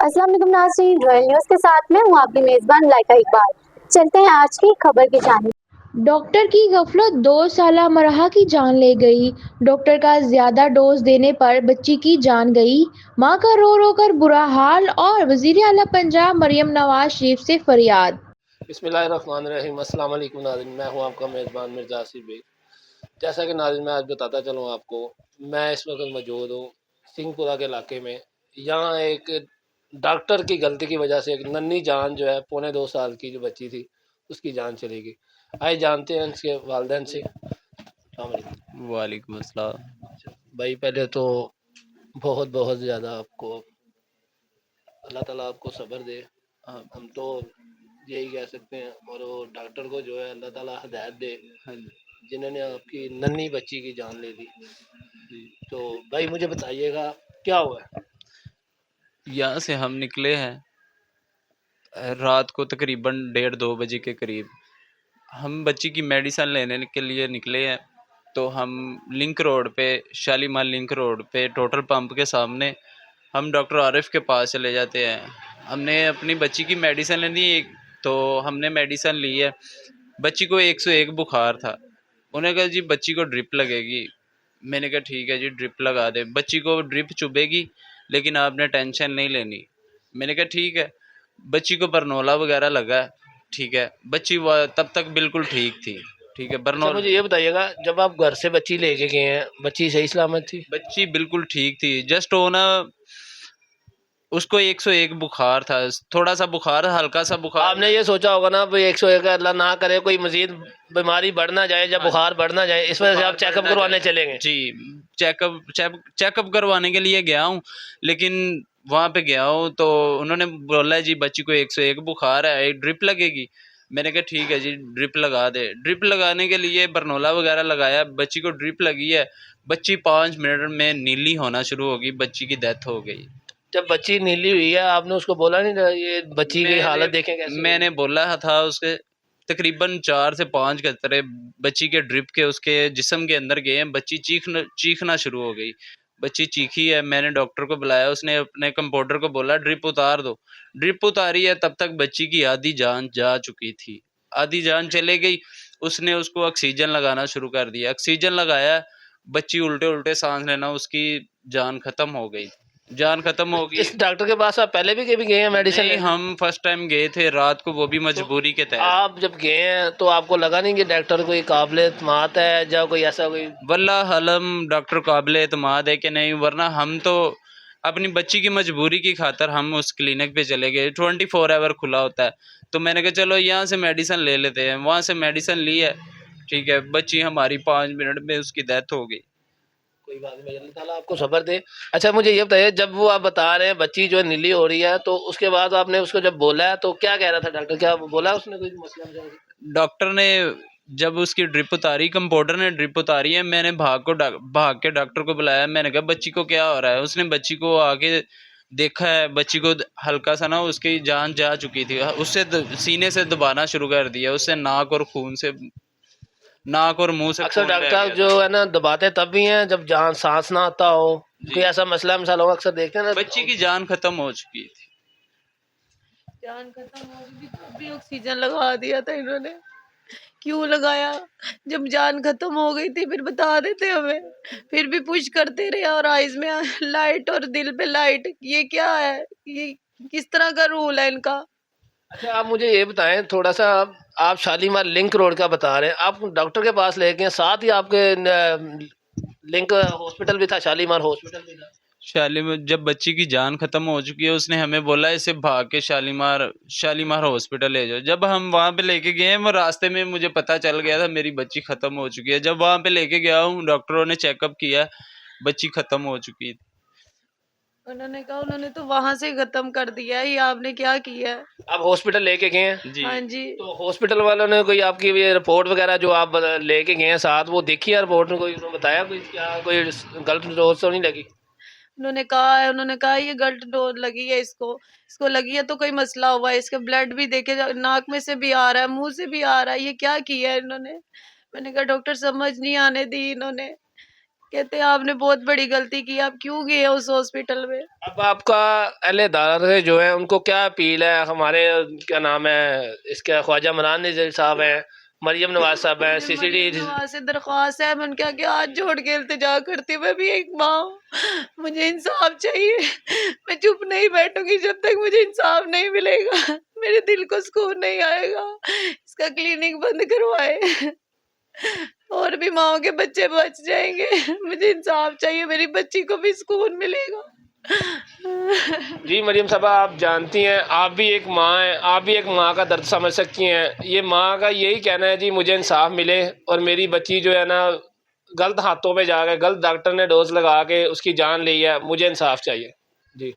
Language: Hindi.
अस्सलाम वालेकुम नाज़रीन, रॉयल न्यूज़ के साथ में हूँ आपकी मेज़बान लाइका इकबाल। चलते हैं आज की खबर की जानिब। डॉक्टर की गफलत 2 साला मरहा की जान ले गई। डॉक्टर का ज्यादा डोज देने पर बच्ची की जान गई। मां का रो रो कर बुरा हाल और वजीर आला पंजाब मरियम नवाज शरीफ से फरियाद। बिस्मिल्लाहिर्रहमानिर्रहीम। अस्सलाम वालेकुम नाज़रीन, मैं हूं आपका मेज़बान मिर्ज़ा आसिफ बेग। जैसा कि नाज़रीन मैं आज बताता चलूँ आपको, मैं इस वक्त मौजूद हूँ सिंहपुरा के इलाके में। यहाँ एक डॉक्टर की गलती की वजह से एक नन्ही जान जो है, पौने 2 साल की जो बच्ची थी, उसकी जान चली गई। आइए जानते हैं उसके वालिदैन से। अस्सलाम वालेकुम। वालेकुम अस्सलाम। भाई पहले तो बहुत बहुत ज़्यादा आपको अल्लाह ताला आपको सब्र दे। हम तो यही कह सकते हैं, और वो डॉक्टर को जो है अल्लाह ताला हिदायत दे हाँ जी। जिन्होंने आपकी नन्ही बच्ची की जान ले ली। तो भाई मुझे बताइएगा क्या हुआ है। यहाँ से हम निकले हैं रात को तकरीबन 1:30-2 बजे के करीब। हम बच्ची की मेडिसिन लेने के लिए निकले हैं, तो हम लिंक रोड पे, शालीमार लिंक रोड पे टोटल पंप के सामने हम डॉक्टर आरिफ के पास चले जाते हैं। हमने अपनी बच्ची की मेडिसिन लेनी, तो हमने मेडिसिन ली है। बच्ची को 101 बुखार था। उन्हें कहा जी बच्ची को ड्रिप लगेगी। मैंने कहा ठीक है जी, ड्रिप लगा दे, बच्ची को ड्रिप चुभेगी लेकिन आपने टेंशन नहीं लेनी। मैंने कहा ठीक है। बच्ची को बरनोला वगैरह लगा, ठीक है। बच्ची तब तक बिल्कुल ठीक थी, ठीक है। अच्छा बरनौल मुझे ये बताइएगा, जब आप घर से बच्ची लेके गए हैं, बच्ची सही सलामत थी? बच्ची बिल्कुल ठीक थी। जस्ट वो ना, उसको 101 बुखार था, थोड़ा सा बुखार, हल्का सा बुखार। आपने ये सोचा होगा ना भाई 101, अल्लाह ना करे कोई मजीद बीमारी बढ़ ना जाए, जब हाँ, बुखार बढ़ ना जाए, इस वजह से आप बुखार चेकअप बढ़ना करवाने चाहिए। चलेंगे। जी, चेकअप करवाने के लिए गया हूँ, लेकिन वहाँ पे गया हूँ तो उन्होंने बोला जी बच्ची को 101 बुखार है, एक ड्रिप लगेगी। मैंने कहा ठीक है जी, ड्रिप लगा दे। ड्रिप लगाने के लिए बरनोला वगैरह लगाया, बच्ची को ड्रिप लगी है। बच्ची 5 मिनट में नीली होना शुरू हो गई, बच्ची की डेथ हो गई। जब बच्ची नीली हुई है, आपने उसको बोला नहीं था ये बच्ची की हालत देखें कैसी हुई? मैंने बोला था उसके तकरीबन 4 से 5 कतरे बच्ची के ड्रिप के उसके जिस्म के अंदर गए हैं। बच्ची चीखना शुरू हो गई। बच्ची चीखी है, मैंने डॉक्टर को बुलाया, उसने अपने कंपाउंडर को बोला ड्रिप उतार दो। ड्रिप उतारी है, तब तक बच्ची की आधी जान जा चुकी थी, आधी जान चले गई। उसने उसको ऑक्सीजन लगाना शुरू कर दिया, ऑक्सीजन लगाया, बच्ची उल्टे उल्टे सांस लेना, उसकी जान खत्म हो गई। जान खत्म हो गई। इस डॉक्टर के पास आप पहले भी कभी गए हैं मेडिसिन नहीं, लेने? हम फर्स्ट टाइम गए थे रात को, वो भी तो मजबूरी के तहत। आप जब गए हैं तो आपको लगा नहीं कि डॉक्टर कोई काबिल एतमाद है या कोई ऐसा कोई? वल्लाह हलम डॉक्टर काबिल एतमाद है कि नहीं, वरना हम तो अपनी बच्ची की मजबूरी की खातर हम उस क्लिनिक पे चले गए। 24 आवर खुला होता है, तो मैंने कहा चलो यहाँ से मेडिसिन ले लेते हैं। वहाँ से मेडिसिन ली है, ठीक है। बच्ची हमारी 5 मिनट में उसकी डेथ हो गई। कोई बात नहीं, अल्लाह ताला आपको सब्र दे। अच्छा मुझे ये बताइए, जब वो आप बता रहे हैं बच्ची जो है नीली हो रही है, तो उसके बाद आपने उसको जब बोला है तो क्या कह रहा था डॉक्टर? क्या बोला उसने कोई मसला मसाइल? डॉक्टर ने जब उसकी ड्रिप उतारी, कंपाउंडर ने ड्रिप उतारी है, मैंने भाग के डॉक्टर को बुलाया। मैंने कहा बच्ची को क्या हो रहा है। उसने बच्ची को आके देखा है, बच्ची को हल्का सा ना उसकी जान जा चुकी थी। उससे सीने से दबाना शुरू कर दिया, उससे नाक और मुंह से अक्सर खून बह डॉक्टर गया जो था। है ना दबाते तब भी हैं जब जान सांस ना आता हो, कोई जी, ऐसा मसला मिसाल होगा, अक्सर देखते हैं ना। बच्ची की जान खत्म हो चुकी थी। जान खत्म हो गई थी तब भी ऑक्सीजन लगा दिया था इन्होंने। क्यों लगाया? जब जान खत्म हो गई थी फिर बता देते हमें। फिर भी पुश करते रहे और आइज में लाइट और दिल पे लाइट। ये क्या है? ये किस तरह का रूल है इनका? अच्छा आप मुझे ये बताएं थोड़ा सा, आप शालीमार लिंक रोड का बता रहे हैं, आप डॉक्टर के पास ले गए, साथ ही आपके लिंक हॉस्पिटल भी था, शालीमार हॉस्पिटल भी था? शाली में जब बच्ची की जान खत्म हो चुकी है, उसने हमें बोला इसे भाग के शालीमार हॉस्पिटल ले जाओ। जब हम वहां पे लेके गए हैं, वो रास्ते में मुझे पता चल गया था मेरी बच्ची खत्म हो चुकी है। जब वहां पे लेके गया हूँ, डॉक्टरों ने चेकअप किया, बच्ची खत्म हो चुकी थी। उन्होंने कहा उन्होंने तो वहां से खत्म कर दिया है, ये आपने क्या किया है? आप हॉस्पिटल लेके गए हैं? जी, हाँ जी। तो हॉस्पिटल वालों ने कोई आपकी ये रिपोर्ट वगैरह जो आप लेके गए हैं साथ, वो देखी है रिपोर्ट में? कोई उन्होंने बताया कोई क्या कोई गलत डोज तो नहीं लगी? उन्होंने कहा ये गलत डोज लगी है इसको। इसको लगी है तो कोई मसला हुआ है, इसके ब्लड भी देखे नाक में से भी आ रहा है, मुंह से भी आ रहा है, ये क्या किया है इन्होंने? मैंने कहा डॉक्टर समझ नहीं आने दी इन्होंने। कहते आपने बहुत बड़ी गलती की, आप क्यों गए उस हॉस्पिटल में। अब आपका अहले अदालत जो है उनको क्या अपील है? हमारे क्या नाम है इसके ख्वाजा इमरान नज़ीर साहब हैं, मरियम नवाज साहब हैं, मुझे सीसीडी मरियम नवाज से दरख्वास्त है, मैं उनके आगे हाथ जोड़ के इल्तिजा करती हूँ, मैं भी एक माँ हूँ, मुझे इंसाफ चाहिए। मैं चुप नहीं बैठूंगी जब तक मुझे इंसाफ नहीं मिलेगा। मेरे दिल को सुकून नहीं आएगा। इसका क्लिनिक बंद करवाए और भी माओ के बच्चे बच जाएंगे। मुझे इंसाफ चाहिए, मेरी बच्ची को भी सुकून मिलेगा। जी मरियम साहबा, आप जानती हैं, आप भी एक माँ हैं, आप भी एक माँ का दर्द समझ सकती हैं। ये माँ का यही कहना है जी मुझे इंसाफ मिले और मेरी बच्ची जो है ना गलत हाथों में जा गए, गलत डॉक्टर ने डोज लगा के उसकी जान ली है, मुझे इंसाफ चाहिए जी।